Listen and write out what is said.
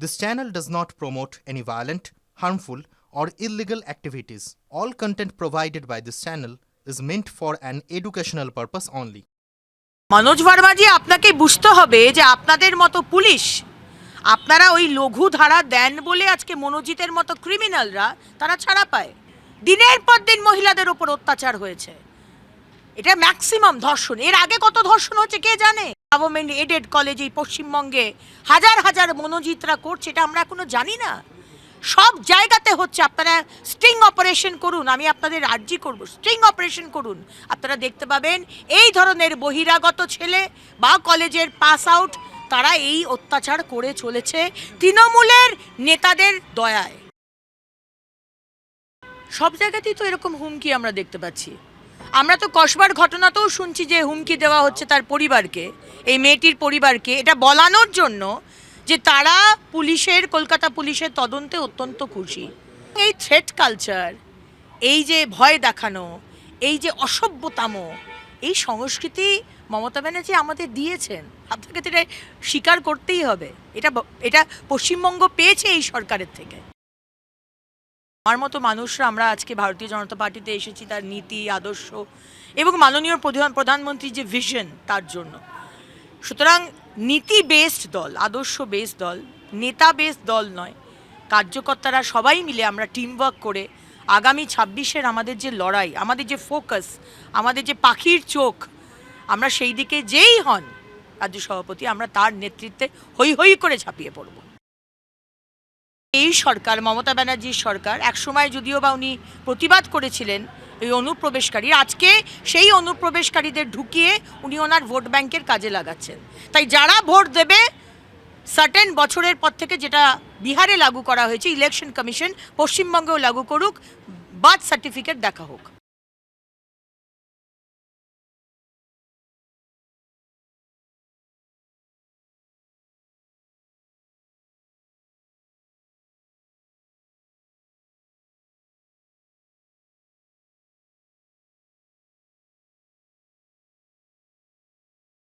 This channel does not promote any violent, harmful, or illegal activities. All content provided by this channel is meant for an educational purpose only. Manoj ভার্মাজি, আপনাকে বুঝতে হবে যে আপনাদের মতো police, আপনারা ওই লঘু ধারা দেন বলে আজকে মনোজিতের মতো ক্রিমিনালরা তারা ছাড়া পায়। দিনের পর দিন মহিলাদের ওপর অত্যাচার হয়েছে, এটা ম্যাক্সিমাম ধর্ষণ। এর আগে কত ধর্ষণ হচ্ছে কে জানে? গভর্নমেন্ট এডেড কলেজ এই পশ্চিমবঙ্গে হাজার হাজার মনোজিতরা করছে, এটা আমরা এখনো জানি না। সব জায়গাতে হচ্ছে। আপনারা স্ট্রিং অপারেশন করুন, আমি আপনাদের আর্জি করব, স্ট্রিং অপারেশন করুন। আপনারা দেখতে পাবেন এই ধরনের বহিরাগত ছেলে বা কলেজের পাস আউট তারা এই অত্যাচার করে চলেছে তৃণমূলের নেতাদের দয়ায়। সব জায়গাতেই তো এরকম হুমকি আমরা দেখতে পাচ্ছি। আমরা তো কসবার ঘটনাতেও শুনছি যে হুমকি দেওয়া হচ্ছে তার পরিবারকে, এই মেয়েটির পরিবারকে, এটা বলানোর জন্য যে তারা পুলিশের, কলকাতা পুলিশের তদন্তে অত্যন্ত খুশি। এই থ্রেট কালচার, এই যে ভয় দেখানো, এই যে অসভ্যতাম, এই সংস্কৃতি মমতা ব্যানার্জি আমাদের দিয়েছেন। আপনাকে তো এটা স্বীকার করতেই হবে। এটা পশ্চিমবঙ্গ পেয়েছে এই সরকারের থেকে। আমার মতো মানুষরা আমরা আজকে ভারতীয় জনতা পার্টিতে এসেছি তার নীতি, আদর্শ এবং মাননীয় প্রধানমন্ত্রীর যে ভিশন তার জন্য। সুতরাং নীতি বেসড দল, আদর্শ বেসড দল, নেতা বেসড দল নয়। কার্যকর্তারা সবাই মিলে আমরা টিমওয়ার্ক করে আগামী 26-এর আমাদের যে লড়াই, আমাদের যে ফোকাস, আমাদের যে পাখির চোখ, আমরা সেই দিকে যেই হন রাজ্য সভাপতি, আমরা তার নেতৃত্বে হৈ হৈ করে ঝাঁপিয়ে পড়ব। এই সরকার, মমতা ব্যানার্জির সরকার, একসময় যদিও বা উনি প্রতিবাদ করেছিলেন এই অনুপ্রবেশকারী, আজকে সেই অনুপ্রবেশকারীদের ঢুকিয়ে উনি ওনার ভোট ব্যাংকের কাজে লাগাচ্ছেন। তাই যারা ভোট দেবে, সার্টেন বছরের পর থেকে যেটা বিহারে লাগু করা হয়েছে ইলেকশন কমিশন, পশ্চিমবঙ্গেও লাগু করুক, বার্থ সার্টিফিকেট দেখা হোক।